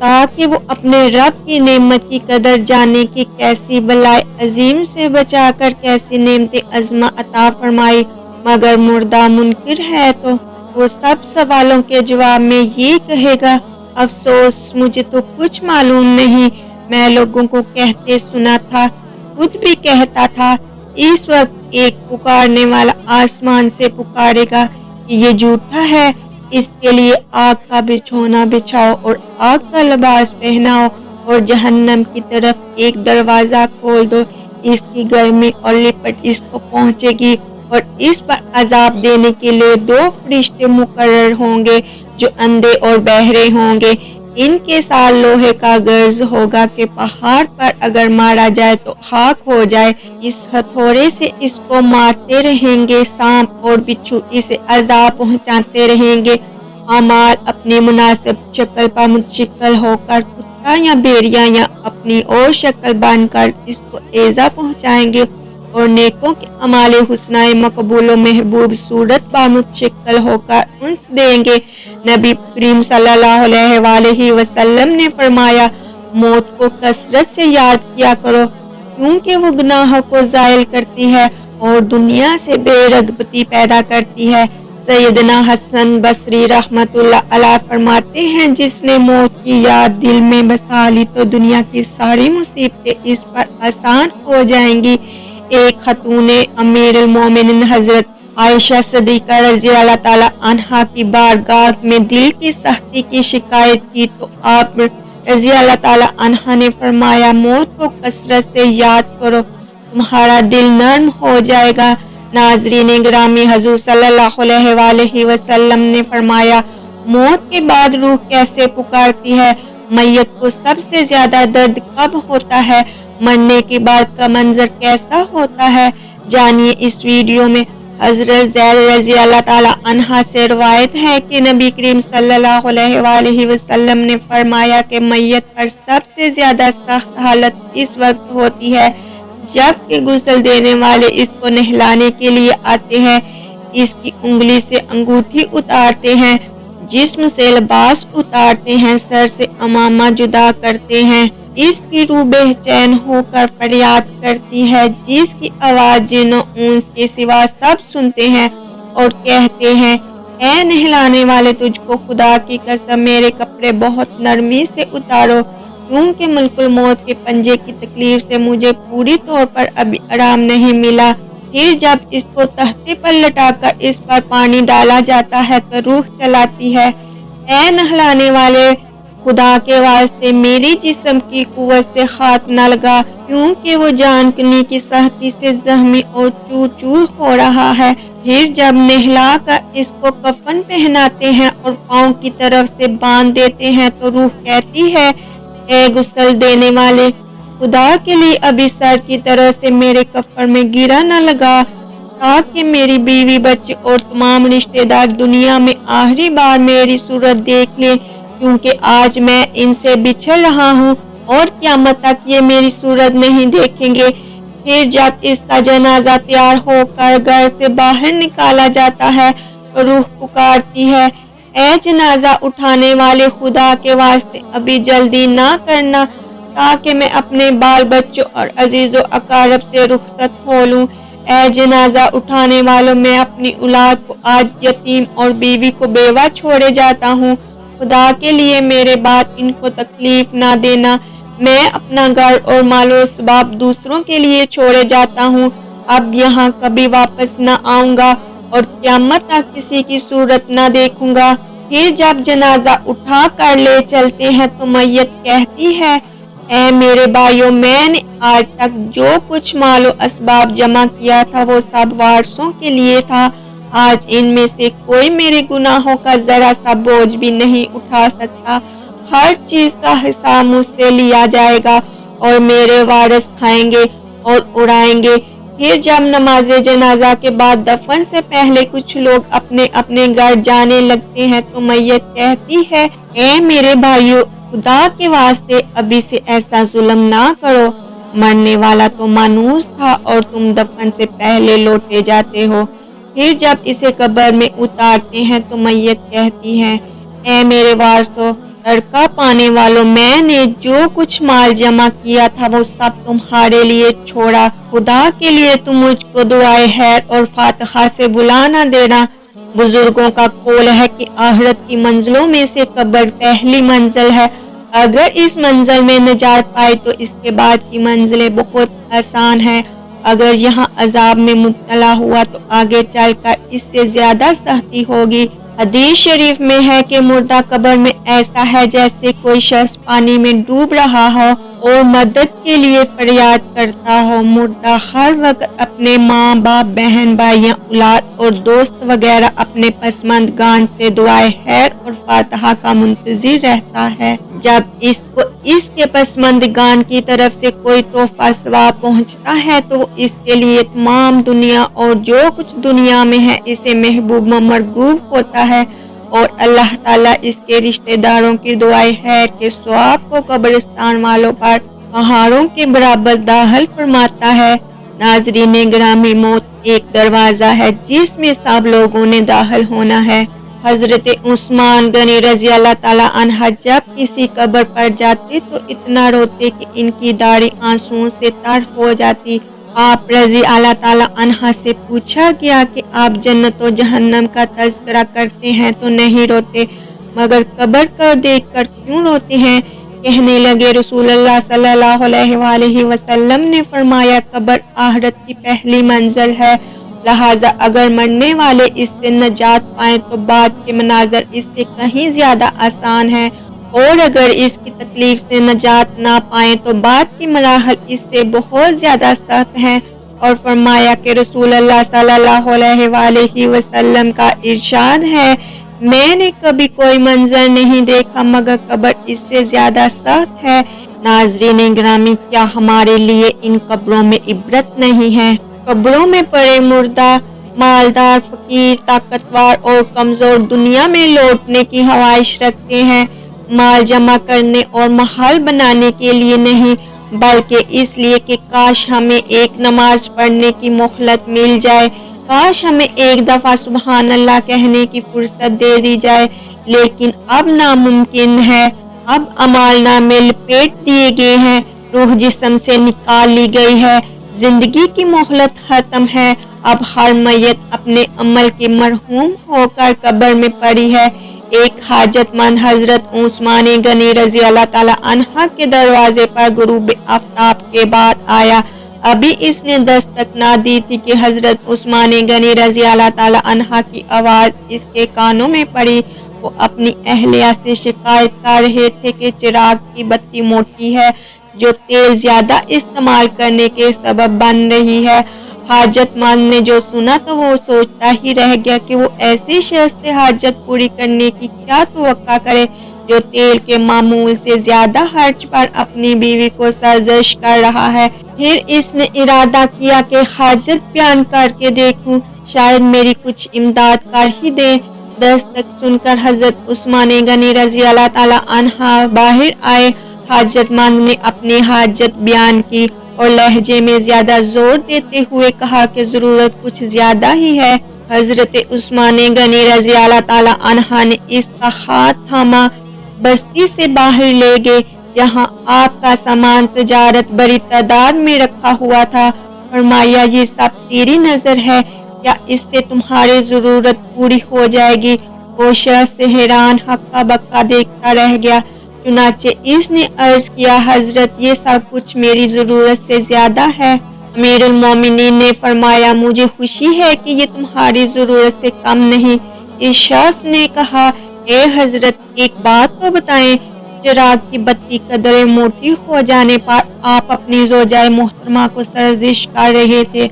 تاکہ وہ اپنے رب کی نعمت کی قدر جانے کہ کیسی بلائے عظیم سے بچا کر کیسی نعمت عظمہ عطا فرمائی، مگر مردہ منکر ہے تو وہ سب سوالوں کے جواب میں یہ کہے گا، افسوس مجھے تو کچھ معلوم نہیں، میں لوگوں کو کہتے سنا تھا، خود بھی کہتا تھا۔ اس وقت ایک پکارنے والا آسمان سے پکارے گا کہ یہ جھوٹا ہے، اس کے لیے آگ کا بچھونا بچھاؤ اور آگ کا لباس پہناؤ اور جہنم کی طرف ایک دروازہ کھول دو، اس کی گرمی اور لپٹ اس کو پہنچے گی اور اس پر عذاب دینے کے لیے 2 فرشتے مقرر ہوں گے جو اندھے اور بہرے ہوں گے۔ ان کے ساتھ لوہے کا گرز ہوگا کہ پہاڑ پر اگر مارا جائے تو خاک ہو جائے، اس ہتھوڑے سے اس کو مارتے رہیں گے، سانپ اور بچھو اسے عذاب پہنچاتے رہیں گے، اعمال اپنی مناسب شکل پر متشکل ہو کر کتا یا بھیڑیا یا اپنی اور شکل بن کر اس کو ایذا پہنچائیں گے، اور نیکوں کے اعمال حسنہ مقبول و محبوب صورت پر متشکل ہو کر انس دیں گے۔ نبی کریم صلی اللہ علیہ وآلہ وسلم نے فرمایا، موت کو کثرت سے یاد کیا کرو کیونکہ وہ گناہوں کو زائل کرتی ہے اور دنیا سے بے رغبتی پیدا کرتی ہے۔ سیدنا حسن بصری رحمۃ اللہ علیہ فرماتے ہیں، جس نے موت کی یاد دل میں بسا لی تو دنیا کی ساری مصیبتیں اس پر آسان ہو جائیں گی۔ ایک خاتون نے امیر المومنین حضرت عائشہ صدیقہ رضی اللہ تعالی عنہا کی بارگاہ میں دل کی سختی کی شکایت کی تو آپ رضی اللہ تعالی عنہا نے فرمایا، موت کو کثرت سے یاد کرو، تمہارا دل نرم ہو جائے گا۔ ناظرین گرامی، حضور صلی اللہ علیہ وآلہ وسلم نے فرمایا، موت کے بعد روح کیسے پکارتی ہے؟ میت کو سب سے زیادہ درد کب ہوتا ہے؟ مرنے کے بعد کا منظر کیسا ہوتا ہے؟ جانیے اس ویڈیو میں۔ حضرت زید رضی اللہ تعالی عنہا سے روایت ہے کہ نبی کریم صلی اللہ علیہ وآلہ وسلم نے فرمایا کہ میت پر سب سے زیادہ سخت حالت اس وقت ہوتی ہے جب کہ غسل دینے والے اس کو نہلانے کے لیے آتے ہیں، اس کی انگلی سے انگوٹھی اتارتے ہیں، جسم سے لباس اتارتے ہیں، سر سے عمامہ جدا کرتے ہیں، اس کی روح بے چین ہو کر فریاد کرتی ہے، جس کی آواز جن و انس کے سوا سب سنتے ہیں اور کہتے ہیں، اے نہلانے والے، تجھ کو خدا کی قسم میرے کپڑے بہت نرمی سے اتارو، کیونکہ ملک الموت کے پنجے کی تکلیف سے مجھے پوری طور پر ابھی آرام نہیں ملا۔ پھر جب اس کو تختے پر لٹا کر اس پر پانی ڈالا جاتا ہے تو روح چلاتی ہے، اے نہلانے والے، خدا کے واسطے میری جسم کی قوت سے ہاتھ نہ لگا، کیونکہ وہ جان کنی کی سختی سے زخمی اور چور چور ہو رہا ہے۔ پھر جب نہلا کر اس کو کفن پہناتے ہیں اور پاؤں کی طرف سے باندھ دیتے ہیں تو روح کہتی ہے، اے غسل دینے والے، خدا کے لیے ابھی سر کی طرف سے میرے کفن میں گرا نہ لگا، تاکہ میری بیوی بچے اور تمام رشتہ دار دنیا میں آخری بار میری صورت دیکھ لیں، کیونکہ آج میں ان سے بچھڑ رہا ہوں اور قیامت تک یہ میری صورت نہیں دیکھیں گے۔ پھر جب اس کا جنازہ تیار ہو کر گھر سے باہر نکالا جاتا ہے تو روح پکارتی ہے، اے جنازہ اٹھانے والے، خدا کے واسطے ابھی جلدی نہ کرنا، تاکہ میں اپنے بال بچوں اور عزیز و اقارب سے رخصت ہو لوں۔ اے جنازہ اٹھانے والوں، میں اپنی اولاد کو آج یتیم اور بیوی کو بیوہ چھوڑے جاتا ہوں، خدا کے لیے میرے بعد ان کو تکلیف نہ دینا، میں اپنا گھر اور مال و اسباب دوسروں کے لیے چھوڑے جاتا ہوں، اب یہاں کبھی واپس نہ آؤں گا اور قیامت تک کسی کی صورت نہ دیکھوں گا۔ پھر جب جنازہ اٹھا کر لے چلتے ہیں تو میت کہتی ہے، اے میرے بھائیوں، میں نے آج تک جو کچھ مال و اسباب جمع کیا تھا وہ سب وارثوں کے لیے تھا، آج ان میں سے کوئی میرے گناہوں کا ذرا سا بوجھ بھی نہیں اٹھا سکتا، ہر چیز کا حساب مجھ سے لیا جائے گا اور میرے وارث کھائیں گے اور اڑائیں گے۔ پھر جب نماز جنازہ کے بعد دفن سے پہلے کچھ لوگ اپنے اپنے گھر جانے لگتے ہیں تو میت کہتی ہے، اے میرے بھائیو، خدا کے واسطے ابھی سے ایسا ظلم نہ کرو، مرنے والا تو مانوس تھا اور تم دفن سے پہلے لوٹے جاتے ہو۔ پھر جب اسے قبر میں اتارتے ہیں تو میت کہتی ہے، اے میرے وارثو، ترکہ پانے والوں، میں نے جو کچھ مال جمع کیا تھا وہ سب تمہارے لیے چھوڑا، خدا کے لیے تم مجھ کو دعائے خیر اور فاتحہ سے بلا نہ دینا۔ بزرگوں کا قول ہے کہ آخرت کی منزلوں میں سے قبر پہلی منزل ہے۔ اگر اس منزل میں نجات پائے تو اس کے بعد کی منزلیں بہت آسان ہیں، اگر یہاں عذاب میں مبتلا ہوا تو آگے چل کر اس سے زیادہ سختی ہوگی۔ حدیث شریف میں ہے کہ مردہ قبر میں ایسا ہے جیسے کوئی شخص پانی میں ڈوب رہا ہو اور مدد کے لیے فریاد کرتا ہو۔ مردہ ہر وقت اپنے ماں باپ، بہن بھائیاں، اولاد اور دوست وغیرہ اپنے پسماندگان سے دعائے خیر اور فاتحہ کا منتظر رہتا ہے۔ جب اس کو اس کے پسماندگان کی طرف سے کوئی تحفہ ثواب پہنچتا ہے تو اس کے لیے تمام دنیا اور جو کچھ دنیا میں ہے اسے محبوب و مرغوب ہوتا ہے، اور اللہ تعالیٰ اس کے رشتہ داروں کی دعائے خیر کے ثواب کو قبرستان والوں پر پہاڑوں کے برابر داخل فرماتا ہے۔ ناظرین گرامی، موت ایک دروازہ ہے جس میں سب لوگوں نے داخل ہونا ہے۔ حضرت عثمان غنی رضی اللہ تعالیٰ عنہ جب کسی قبر پر جاتے تو اتنا روتے کہ ان کی داڑھی آنسوؤں سے تر ہو جاتی۔ آپ رضی اللہ تعالیٰ عنہ سے پوچھا گیا کہ آپ جنت و جہنم کا تذکرہ کرتے ہیں تو نہیں روتے، مگر قبر کو دیکھ کر کیوں روتے ہیں؟ کہنے لگے رسول اللہ صلی اللہ علیہ وآلہ وسلم نے فرمایا، قبر آخرت کی پہلی منزل ہے، لہذا اگر مرنے والے اس سے نجات پائیں تو بعد کے مناظر اس سے کہیں زیادہ آسان ہیں، اور اگر اس کی تکلیف سے نجات نہ پائیں تو بعد کے مراحل اس سے بہت زیادہ سخت ہیں۔ اور فرمایا کہ رسول اللہ صلی اللہ علیہ وآلہ وسلم کا ارشاد ہے، میں نے کبھی کوئی منظر نہیں دیکھا مگر قبر اس سے زیادہ سخت ہے۔ ناظرین گرامی، کیا ہمارے لیے ان قبروں میں عبرت نہیں ہے؟ قبروں میں پڑے مردہ مالدار، فقیر، طاقتور اور کمزور دنیا میں لوٹنے کی خواہش رکھتے ہیں، مال جمع کرنے اور محل بنانے کے لیے نہیں، بلکہ اس لیے کہ کاش ہمیں ایک نماز پڑھنے کی مہلت مل جائے، کاش ہمیں ایک دفعہ سبحان اللہ کہنے کی فرصت دے دی جائے، لیکن اب ناممکن ہے۔ اب اعمال نامے لپیٹ دیے گئے ہیں، روح جسم سے نکال لی گئی ہے، زندگی کی مہلت ختم ہے، اب ہر میت اپنے عمل کے مرہون ہو کر قبر میں پڑی ہے۔ ایک حاجت مند حضرت عثمان غنی رضی اللہ تعالیٰ عنہ کے دروازے پر غروب آفتاب کے بعد آیا، ابھی اس نے دستک نہ دی تھی کہ حضرت عثمان غنی رضی اللہ تعالیٰ عنہ کی آواز اس کے کانوں میں پڑی۔ وہ اپنی اہلیہ سے شکایت کر رہے تھے کہ چراغ کی بتی موٹی ہے جو تیل زیادہ استعمال کرنے کے سبب بن رہی ہے۔ حاجت مند نے جو سنا تو وہ سوچتا ہی رہ گیا کہ وہ ایسے شخص سے حاجت پوری کرنے کی کیا توقع کرے جو تیل کے معمول سے زیادہ خرچ پر اپنی بیوی کو سرزنش کر رہا ہے۔ پھر اس نے ارادہ کیا کہ حاجت بیان کر کے دیکھوں، شاید میری کچھ امداد کر ہی دے۔ دستک سن کر حضرت عثمان غنی رضی اللہ تعالیٰ عنہ باہر آئے۔ حاجت مند نے اپنی حاجت بیان کی اور لہجے میں زیادہ زور دیتے ہوئے کہا کہ ضرورت کچھ زیادہ ہی ہے۔ حضرت عثمان غنی رضی اللہ تعالیٰ عنہ نے اس کا ہاتھ تھاما، بستی سے باہر لے گئے جہاں آپ کا سامان تجارت بڑی تعداد میں رکھا ہوا تھا۔ فرمایا، یہ سب تیری نظر ہے، کیا اس سے تمہاری ضرورت پوری ہو جائے گی؟ وہ شخص حیران ہکا بکا دیکھتا رہ گیا۔ چنانچہ اس نے عرض کیا، حضرت یہ سب کچھ میری ضرورت سے زیادہ ہے۔ امیر المومنین نے فرمایا، مجھے خوشی ہے کہ یہ تمہاری ضرورت سے کم نہیں۔ اس شخص نے کہا، اے حضرت ایک بات تو بتائیں، چراغ کی بتی قدر موٹی ہو جانے پر آپ اپنی زوجہ محترمہ کو سرزنش کر رہے تھے،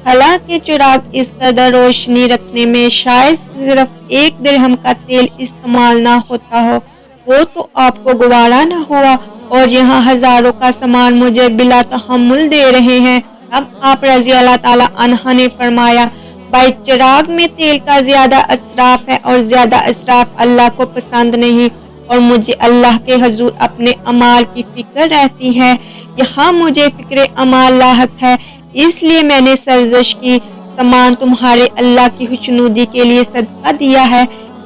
حالانکہ چراغ اس قدر روشنی رکھنے میں شاید صرف 1 درہم کا تیل استعمال نہ ہوتا ہو، وہ تو آپ کو گوارا نہ ہوا، اور یہاں ہزاروں کا سامان مجھے بلا تحمل دے رہے ہیں۔ اب آپ رضی اللہ تعالیٰ عنہ نے فرمایا، بھائی چراغ میں تیل کا زیادہ اسراف ہے اور زیادہ اسراف اللہ کو پسند نہیں، اور مجھے اللہ کے حضور اپنے اعمال کی فکر رہتی ہے، یہاں مجھے فکر اعمال لاحق ہے، اس لیے میں نے سرزنش کی، سامان تمہارے اللہ کی خوشنودی کے لیے صدقہ دیا ہے،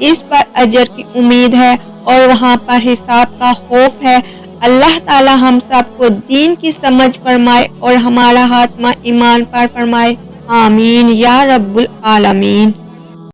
اس پر اجر کی امید ہے، اور وہاں پر حساب کا خوف ہے۔ اللہ تعالی ہم سب کو دین کی سمجھ فرمائے اور ہمارا خاتمہ ایمان پر فرمائے، آمین یا رب العالمین۔